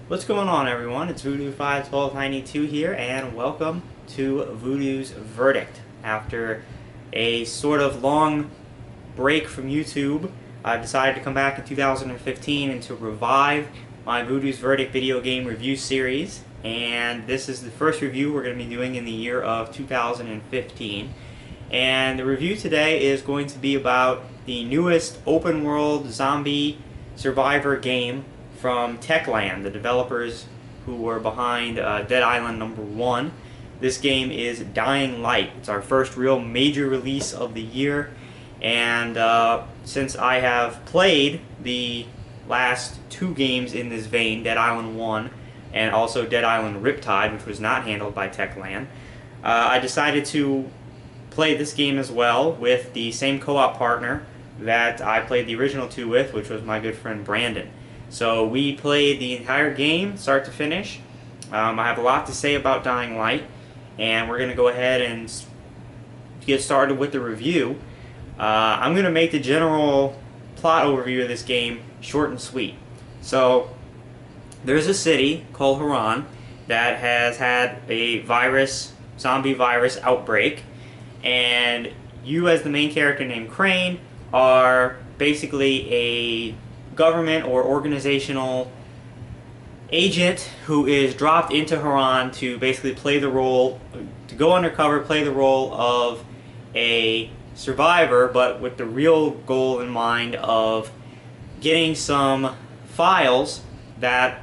What's going on, everyone? It's Voodoo 51292 here, and welcome to Voodoo's Verdict. After a sort of long break from YouTube, I've decided to come back in 2015 and to revive my Voodoo's Verdict video game review series. And this is the first review we're going to be doing in the year of 2015. And the review today is going to be about the newest open world zombie survivor game from Techland, the developers who were behind Dead Island #1. This game is Dying Light. It's our first real major release of the year, and since I have played the last two games in this vein, Dead Island 1 and also Dead Island Riptide, which was not handled by Techland, I decided to play this game as well with the same co-op partner that I played the original two with, which was my good friend Brandon. So we played the entire game, start to finish. I have a lot to say about Dying Light, and we're going to go ahead and get started with the review. I'm going to make the general plot overview of this game short and sweet. So there's a city called Haran that has had a zombie virus outbreak, and you as the main character named Crane are basically a government or organizational agent who is dropped into Haran to basically play the role, to go undercover, play the role of a survivor, but with the real goal in mind of getting some files that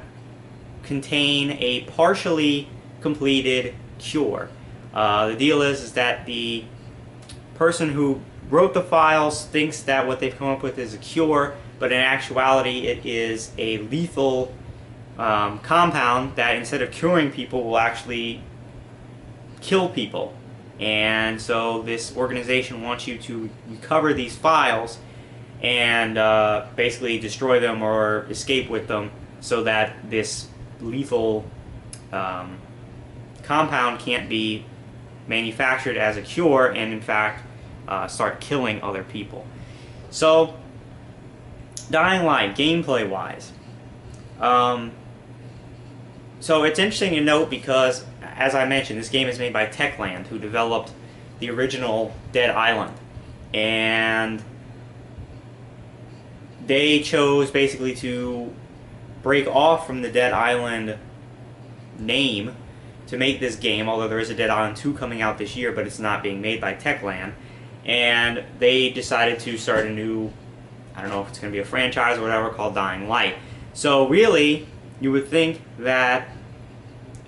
contain a partially completed cure. The deal is that the person who wrote the files thinks that what they've come up with is a cure, but in actuality it is a lethal compound that instead of curing people will actually kill people. And so this organization wants you to recover these files and basically destroy them or escape with them so that this lethal compound can't be manufactured as a cure and in fact start killing other people. So Dying Light, gameplay-wise. So it's interesting to note because, as I mentioned, this game is made by Techland, who developed the original Dead Island. And they chose basically to break off from the Dead Island name to make this game, although there is a Dead Island 2 coming out this year, but it's not being made by Techland. And they decided to start a new, I don't know if it's going to be a franchise or whatever, called Dying Light. So really, you would think that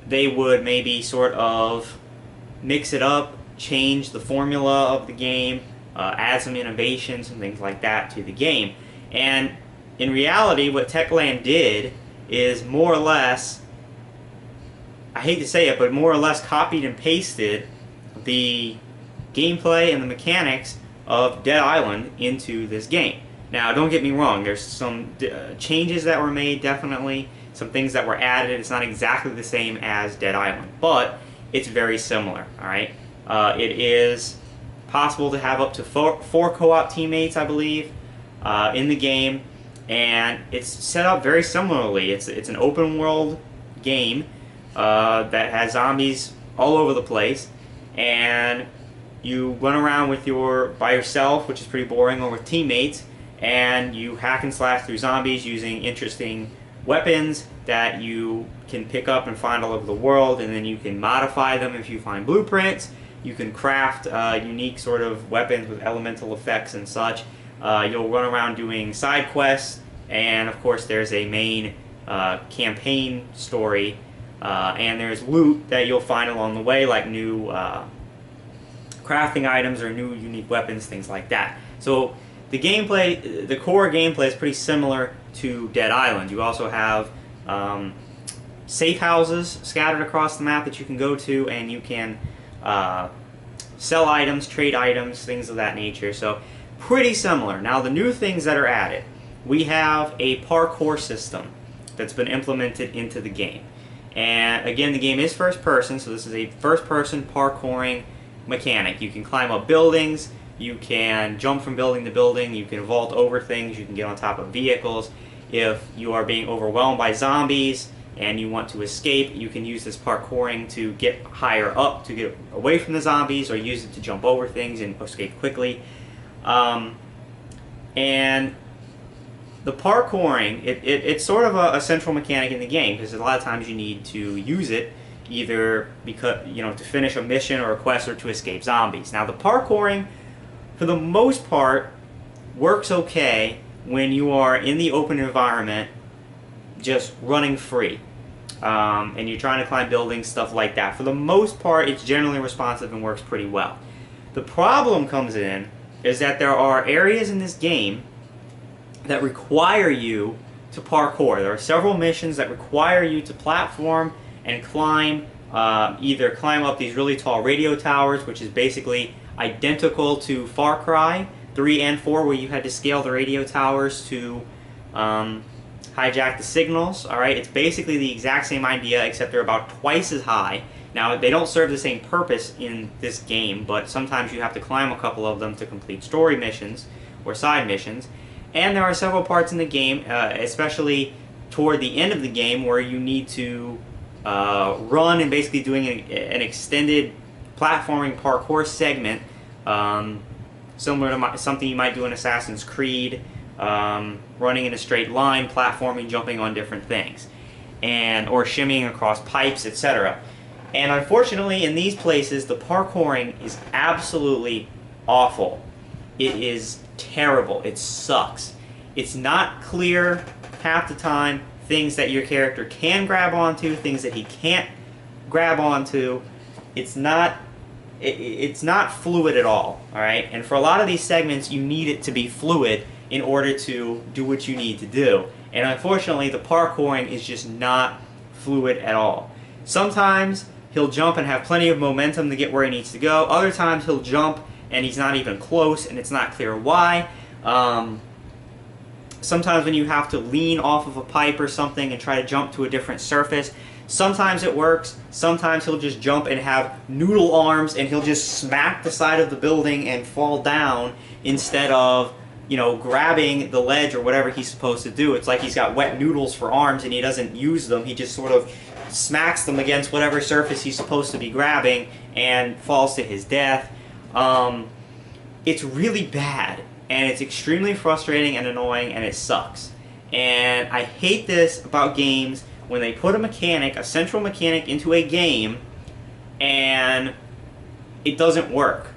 they would maybe sort of mix it up, change the formula of the game, add some innovations and things like that to the game. And in reality, what Techland did is more or less, I hate to say it, but more or less copied and pasted the gameplay and the mechanics of Dead Island into this game. Now, don't get me wrong, there's some changes that were made, definitely, some things that were added. It's not exactly the same as Dead Island, but it's very similar, alright? It is possible to have up to four co-op teammates, I believe, in the game, and it's set up very similarly. It's an open world game that has zombies all over the place, and you run around by yourself, which is pretty boring, or with teammates, and you hack and slash through zombies using interesting weapons that you can pick up and find all over the world, and then you can modify them if you find blueprints. You can craft unique sort of weapons with elemental effects and such. You'll run around doing side quests, and of course there's a main campaign story, and there's loot that you'll find along the way, like new crafting items or new unique weapons, things like that. So the gameplay, the core gameplay is pretty similar to Dead Island. You also have safe houses scattered across the map that you can go to, and you can sell items, trade items, things of that nature. So pretty similar. Now the new things that are added, we have a parkour system that's been implemented into the game. And again, the game is first person, so this is a first person parkouring mechanic. You can climb up buildings, you can jump from building to building, you can vault over things, you can get on top of vehicles. If you are being overwhelmed by zombies and you want to escape, you can use this parkouring to get higher up, to get away from the zombies, or use it to jump over things and escape quickly. And the parkouring, it's sort of a central mechanic in the game, because a lot of times you need to use it either because, to finish a mission or a quest, or to escape zombies. Now the parkouring, for the most part, works okay when you are in the open environment just running free, and you're trying to climb buildings, stuff like that. For the most part, it's generally responsive and works pretty well. The problem comes in is that there are areas in this game that require you to parkour. There are several missions that require you to platform and climb, either climb up these really tall radio towers, which is basically identical to Far Cry 3 and 4, where you had to scale the radio towers to hijack the signals. Alright, it's basically the exact same idea, except they're about twice as high. Now, they don't serve the same purpose in this game, but sometimes you have to climb a couple of them to complete story missions or side missions. And there are several parts in the game, especially toward the end of the game, where you need to run and basically doing an extended platforming parkour segment, similar to something you might do in Assassin's Creed, running in a straight line, platforming, jumping on different things, or shimmying across pipes, etc. And unfortunately, in these places, the parkouring is absolutely awful. It is terrible. It sucks. It's not clear half the time, things that your character can grab onto, things that he can't grab onto. It's not fluid at all, alright? And for a lot of these segments, you need it to be fluid in order to do what you need to do. And unfortunately, the parkouring is just not fluid at all. Sometimes he'll jump and have plenty of momentum to get where he needs to go. Other times he'll jump and he's not even close, and it's not clear why. Sometimes when you have to lean off of a pipe or something and try to jump to a different surface, sometimes it works. Sometimes he'll just jump and have noodle arms, and he'll just smack the side of the building and fall down instead of, grabbing the ledge or whatever he's supposed to do. It's like he's got wet noodles for arms and he doesn't use them. He just sort of smacks them against whatever surface he's supposed to be grabbing and falls to his death. It's really bad, and it's extremely frustrating and annoying, and it sucks. And I hate this about games when they put a central mechanic into a game, and it doesn't work.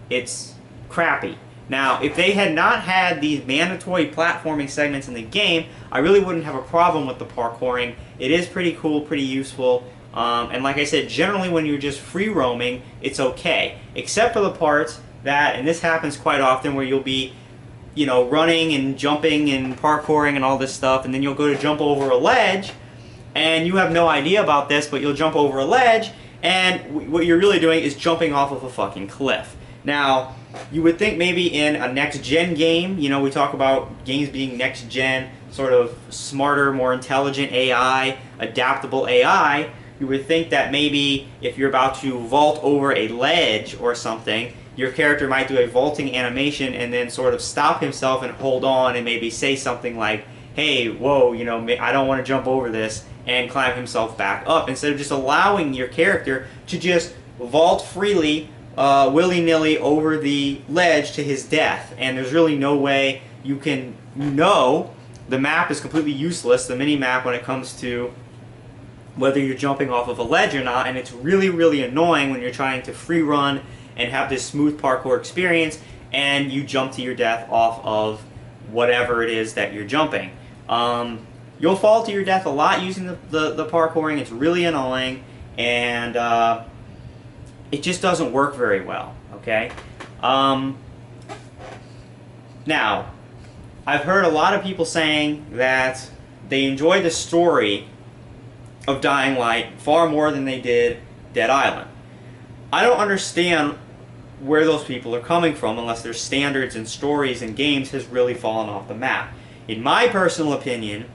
It's crappy. Now, if they had not had these mandatory platforming segments in the game, I really wouldn't have a problem with the parkouring. It is pretty cool, pretty useful, and like I said, generally when you're just free roaming, it's okay. Except for the parts that, and this happens quite often, where you'll be, running and jumping and parkouring and all this stuff, and then you'll go to jump over a ledge, and you have no idea about this, but you'll jump over a ledge, and what you're really doing is jumping off of a fucking cliff. Now, you would think maybe in a next-gen game, we talk about games being next-gen, sort of smarter, more intelligent AI, adaptable AI, you would think that maybe if you're about to vault over a ledge or something, your character might do a vaulting animation and then sort of stop himself and hold on and maybe say something like, hey, whoa, I don't want to jump over this, and climb himself back up, instead of just allowing your character to just vault freely, willy-nilly over the ledge to his death. And there's really no way you can the map is completely useless, the mini-map, when it comes to whether you're jumping off of a ledge or not, and it's really, really annoying when you're trying to free run and have this smooth parkour experience, and you jump to your death off of whatever it is that you're jumping. You'll fall to your death a lot using the parkouring. It's really annoying, and it just doesn't work very well, okay? Now, I've heard a lot of people saying that they enjoy the story of Dying Light far more than they did Dead Island. I don't understand where those people are coming from unless their standards and stories and games has really fallen off the map. In my personal opinion,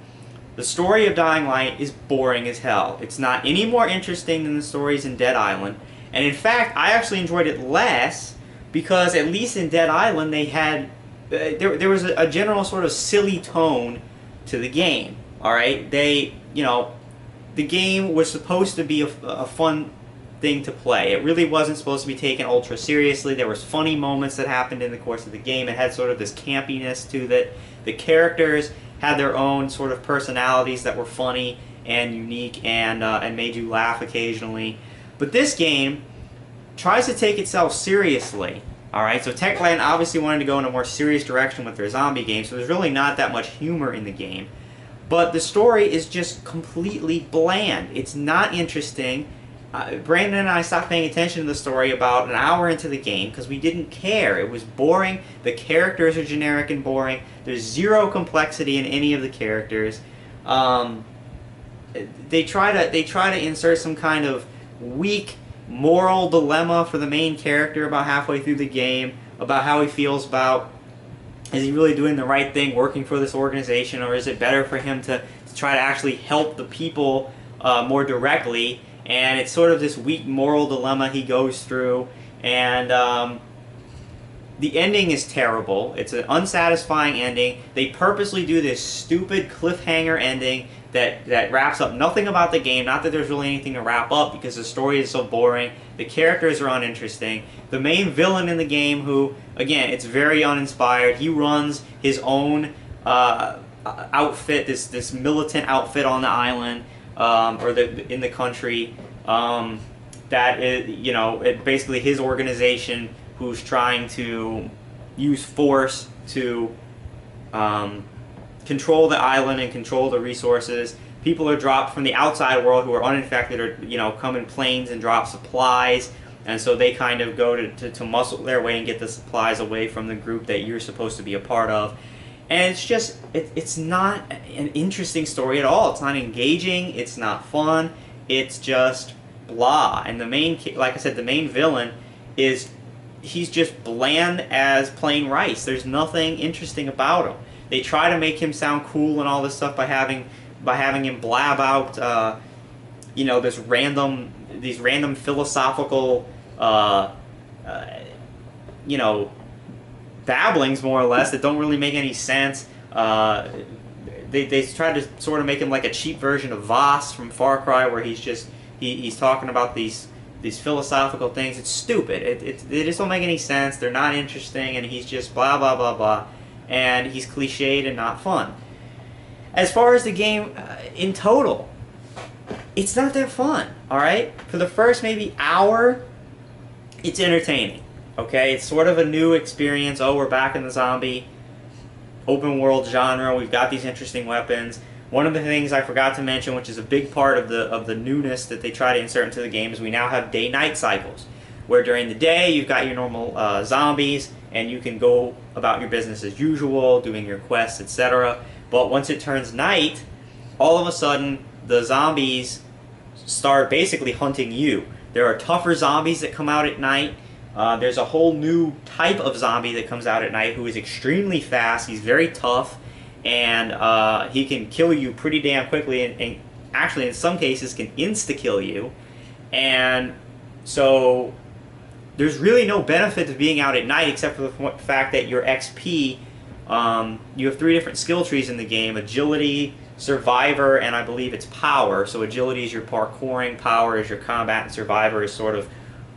the story of Dying Light is boring as hell. It's not any more interesting than the stories in Dead Island, and in fact, I actually enjoyed it less because at least in Dead Island they had there was a general sort of silly tone to the game. All right, they the game was supposed to be a fun thing to play. It really wasn't supposed to be taken ultra seriously. There was funny moments that happened in the course of the game. It had sort of this campiness to it. The characters had their own sort of personalities that were funny and unique and made you laugh occasionally. But this game tries to take itself seriously. Alright, so Techland obviously wanted to go in a more serious direction with their zombie game, so there's really not that much humor in the game. But the story is just completely bland. It's not interesting. Brandon and I stopped paying attention to the story about an hour into the game because we didn't care. It was boring. The characters are generic and boring. There's zero complexity in any of the characters. They try to insert some kind of weak moral dilemma for the main character about halfway through the game, about how he feels about, is he really doing the right thing working for this organization, or is it better for him to try to actually help the people more directly? And it's sort of this weak moral dilemma he goes through, and the ending is terrible. It's an unsatisfying ending. They purposely do this stupid cliffhanger ending that wraps up nothing about the game. Not that there's really anything to wrap up because the story is so boring. The characters are uninteresting. The main villain in the game, who, again, it's very uninspired. He runs his own outfit, this militant outfit on the island, or in the country. That is, you know, it basically his organization who's trying to use force to control the island and control the resources. People are dropped from the outside world who are uninfected, or, you know, come in planes and drop supplies, and so they kind of go to muscle their way and get the supplies away from the group that you're supposed to be a part of. And it's just, it's not an interesting story at all. It's not engaging, it's not fun, it's just blah. And the main, like I said, the main villain is, he's just bland as plain rice. There's nothing interesting about him. They try to make him sound cool and all this stuff by having him blab out, you know, these random philosophical, you know, babblings more or less that don't really make any sense. They try to sort of make him like a cheap version of Voss from Far Cry, where he's just he's talking about these philosophical things. It's stupid. They just don't make any sense. They're not interesting, and he's just blah blah blah blah, and he's cliched and not fun. As far as the game in total, it's not that fun. All right, for the first maybe hour, it's entertaining. Okay, it's sort of a new experience. Oh, we're back in the zombie open world genre. We've got these interesting weapons. One of the things I forgot to mention, which is a big part of the newness that they try to insert into the game, is we now have day-night cycles, where during the day you've got your normal zombies, and you can go about your business as usual, doing your quests, etc. But once it turns night, all of a sudden the zombies start basically hunting you. There are tougher zombies that come out at night. There's a whole new type of zombie that comes out at night who is extremely fast. He's very tough, and he can kill you pretty damn quickly, and actually in some cases can insta-kill you. And so there's really no benefit to being out at night except for the fact that your XP, you have 3 different skill trees in the game: agility, survivor, and I believe it's power. So agility is your parkouring, power is your combat, and survivor is sort of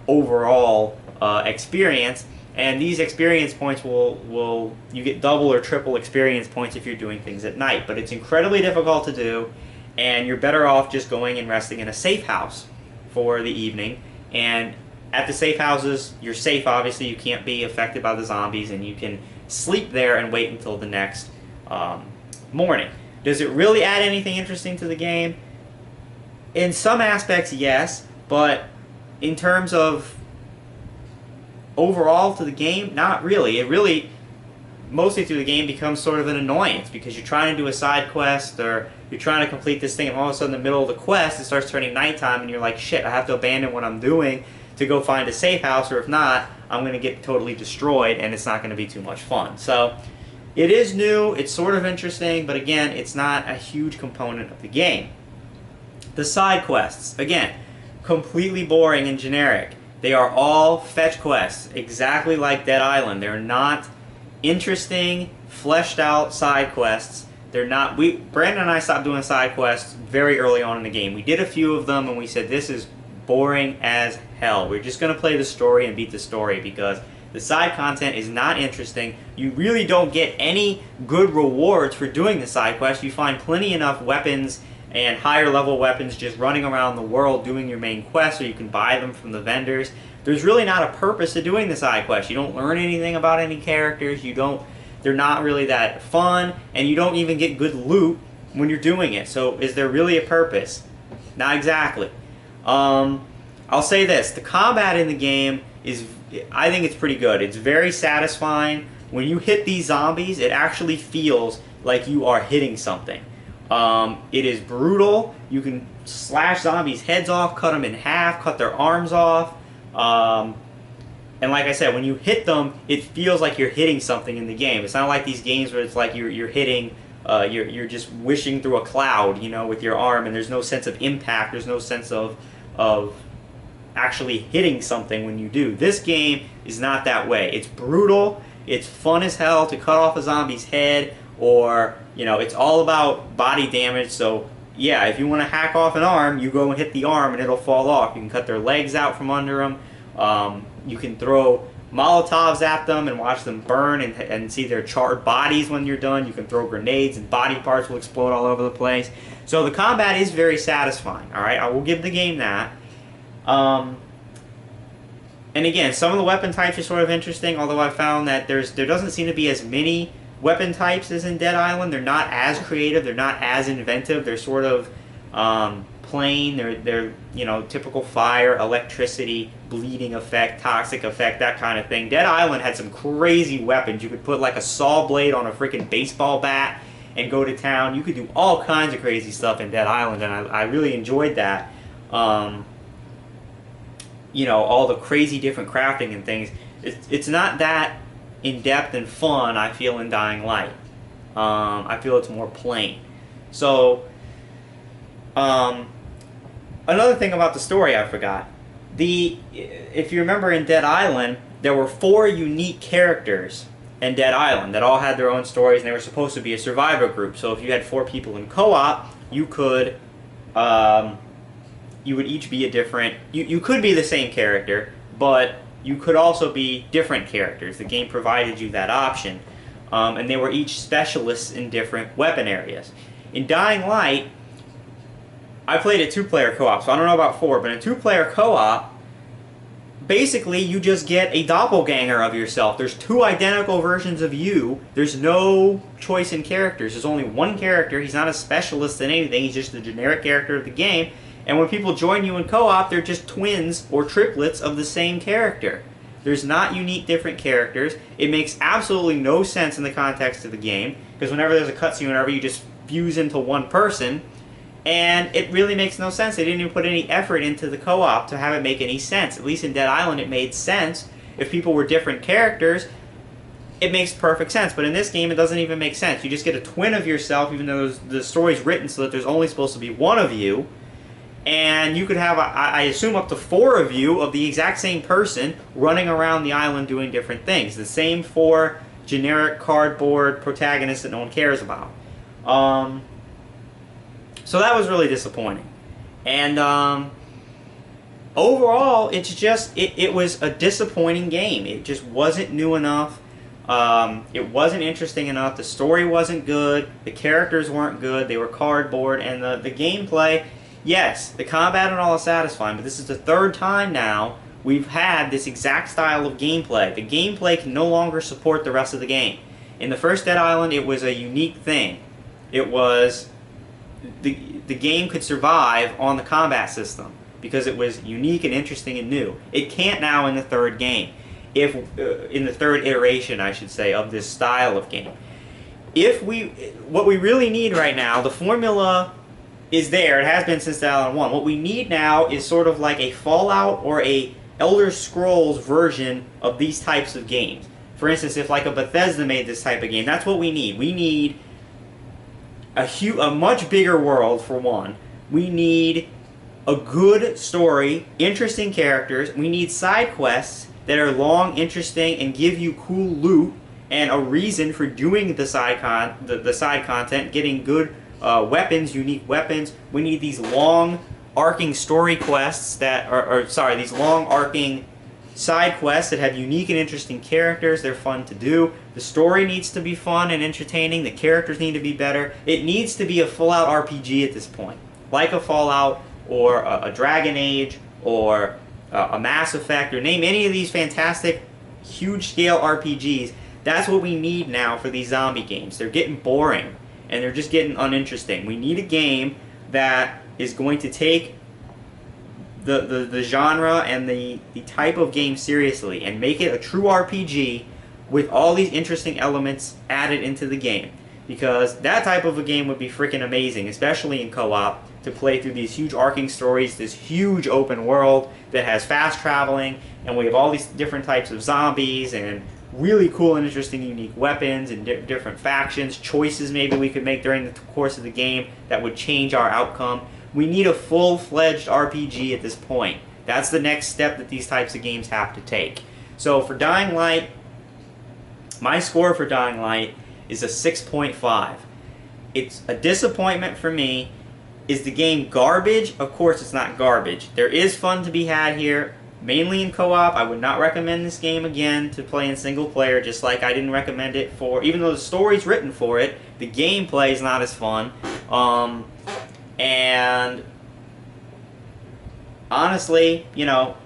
overall experience. And these experience points will you get double or triple experience points if you're doing things at night. But it's incredibly difficult to do, and you're better off just going and resting in a safe house for the evening. And at the safe houses, you're safe, obviously. You can't be affected by the zombies, and you can sleep there and wait until the next morning. Does it really add anything interesting to the game? In some aspects, yes, but in terms of overall to the game, not really. It really, mostly through the game, becomes sort of an annoyance because you're trying to do a side quest, or you're trying to complete this thing, and all of a sudden in the middle of the quest it starts turning nighttime, and you're like, shit, I have to abandon what I'm doing to go find a safe house, or if not, I'm going to get totally destroyed, and it's not going to be too much fun. So it is new, it's sort of interesting, but again, it's not a huge component of the game. The side quests, again, completely boring and generic. They are all fetch quests, exactly like Dead Island. They're not interesting, fleshed out side quests They're not. Brandon and I stopped doing side quests very early on in the game. We did a few of them, and we said this is boring as hell. We're just gonna play the story and beat the story because the side content is not interesting. You really don't get any good rewards for doing the side quest. You find plenty enough weapons and higher level weapons just running around the world doing your main quest, or you can buy them from the vendors. There's really not a purpose to doing the side quest. You don't learn anything about any characters. They're not really that fun, and you don't even get good loot when you're doing it. So is there really a purpose? Not exactly. I'll say this, the combat in the game is, I think it's pretty good. It's very satisfying. When you hit these zombies, it actually feels like you are hitting something. It is brutal. You can slash zombies' heads off, cut them in half, cut their arms off. And like I said, when you hit them, it feels like you're hitting something in the game. It's not like these games where it's like you're hitting, you're just wishing through a cloud, you know, with your arm, and there's no sense of impact. There's no sense of actually hitting something when you do. This game is not that way. It's brutal. It's fun as hell to cut off a zombie's head, or, you know, it's all about body damage. So yeah, if you want to hack off an arm, you go and hit the arm and it'll fall off. You can cut their legs out from under them. You can throw Molotovs at them and watch them burn and see their charred bodies when you're done. You can throw grenades and body parts will explode all over the place. So the combat is very satisfying, alright? I will give the game that. And again, some of the weapon types are sort of interesting, although I found that there doesn't seem to be as many weapon types as in Dead Island. They're not as creative, they're not as inventive, they're sort of plain, they're you know, typical fire, electricity, bleeding effect, toxic effect, that kind of thing. Dead Island had some crazy weapons. You could put like a saw blade on a freaking baseball bat and go to town. You could do all kinds of crazy stuff in Dead Island, and I really enjoyed that. You know, all the crazy different crafting and things. It's not that in-depth and fun, I feel, in Dying Light. I feel it's more plain. So, another thing about the story I forgot. If you remember in Dead Island, there were 4 unique characters in Dead Island that all had their own stories, and they were supposed to be a survivor group. So if you had 4 people in co-op, you could, you would each be a different, you could be the same character, but you could also be different characters. The game provided you that option. And they were each specialists in different weapon areas. In Dying Light, I played a 2-player co-op, so I don't know about 4, but in a 2-player co-op, basically you just get a doppelganger of yourself. There's 2 identical versions of you. There's no choice in characters. There's only one character. He's not a specialist in anything. He's just the generic character of the game. And when people join you in co-op, they're just twins or triplets of the same character. There's not unique different characters. It makes absolutely no sense in the context of the game, because whenever there's a cutscene, whenever you just fuse into one person, and it really makes no sense. They didn't even put any effort into the co-op to have it make any sense. At least in Dead Island it made sense. If people were different characters, it makes perfect sense. But in this game it doesn't even make sense. You just get a twin of yourself, even though the story's written so that there's only supposed to be one of you. And you could have, I assume, up to 4 of you of the exact same person running around the island doing different things. The same 4 generic cardboard protagonists that no one cares about. So that was really disappointing. And overall, it's just, it was a disappointing game. It just wasn't new enough. It wasn't interesting enough. The story wasn't good. The characters weren't good. They were cardboard. And the gameplay, yes, the combat and all is satisfying, but this is the 3rd time now we've had this exact style of gameplay. The gameplay can no longer support the rest of the game. In the first Dead Island, it was a unique thing. It was, the game could survive on the combat system because it was unique and interesting and new. It can't now in the 3rd game. In the 3rd iteration, I should say, of this style of game. What we really need right now, the formula is there. It has been since Dead Island 1. What we need now is sort of like a Fallout or a Elder Scrolls version of these types of games. For instance, if like a Bethesda made this type of game, that's what we need. We need a much bigger world, for one. We need a good story, interesting characters. We need side quests that are long, interesting, and give you cool loot. and a reason for doing the side content, getting good weapons, unique weapons. We need these long arcing story quests that are, these long arcing side quests that have unique and interesting characters. They're fun to do. The story needs to be fun and entertaining. The characters need to be better. It needs to be a full-out RPG at this point, like a Fallout or a Dragon Age or a Mass Effect, or name any of these fantastic, huge-scale RPGs. That's what we need now for these zombie games. They're getting boring, and they're just getting uninteresting. We need a game that is going to take the genre and the type of game seriously and make it a true RPG with all these interesting elements added into the game. Because that type of a game would be freaking amazing, especially in co-op, to play through these huge arcing stories, this huge open world that has fast traveling, and we have all these different types of zombies and really cool and interesting unique weapons and different factions, choices maybe we could make during the course of the game that would change our outcome. We need a full-fledged RPG at this point. That's the next step that these types of games have to take. So for Dying Light, my score for Dying Light is a 6.5. It's a disappointment for me. Is the game garbage? Of course it's not garbage. There is fun to be had here, mainly in co-op. I would not recommend this game again to play in single player, just like I didn't recommend it for, even though the story's written for it, the gameplay is not as fun. And honestly, you know,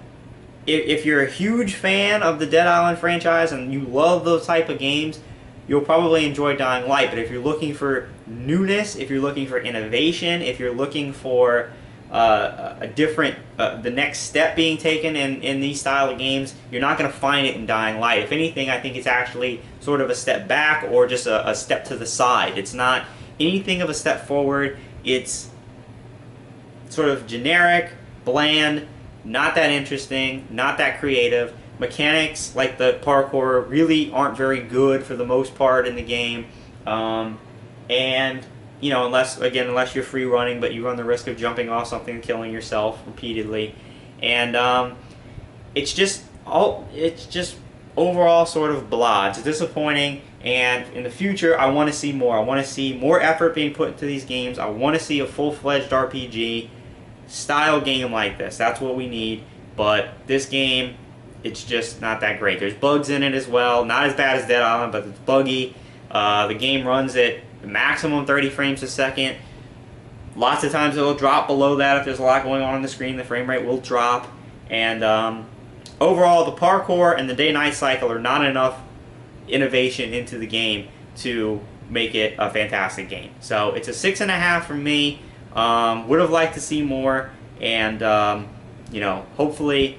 if you're a huge fan of the Dead Island franchise and you love those type of games, you'll probably enjoy Dying Light. But if you're looking for newness, if you're looking for innovation, if you're looking for a different, the next step being taken in these style of games, you're not going to find it in Dying Light. If anything, I think it's actually sort of a step back or just a step to the side. It's not anything of a step forward. It's sort of generic, bland, not that interesting, not that creative. Mechanics like the parkour really aren't very good for the most part in the game. And you know, unless you're free running, but you run the risk of jumping off something and killing yourself repeatedly. And it's just overall sort of blah. It's disappointing, and in the future I want to see more. I want to see more effort being put into these games. I want to see a full-fledged RPG style game like this. That's what we need. But this game, it's just not that great. There's bugs in it as well. Not as bad as Dead Island, but it's buggy. The game runs at maximum 30 frames a second. Lots of times it'll drop below that if there's a lot going on the screen. The frame rate will drop. And overall, the parkour and the day-night cycle are not enough innovation into the game to make it a fantastic game. So it's a 6.5 from me. Would have liked to see more, and you know, hopefully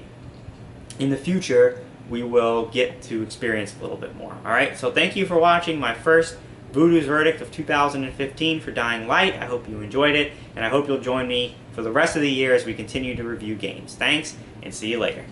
in the future we will get to experience a little bit more. Alright, so thank you for watching my first Voodoo's Verdict of 2015 for Dying Light. I hope you enjoyed it, and I hope you'll join me for the rest of the year as we continue to review games. Thanks, and see you later.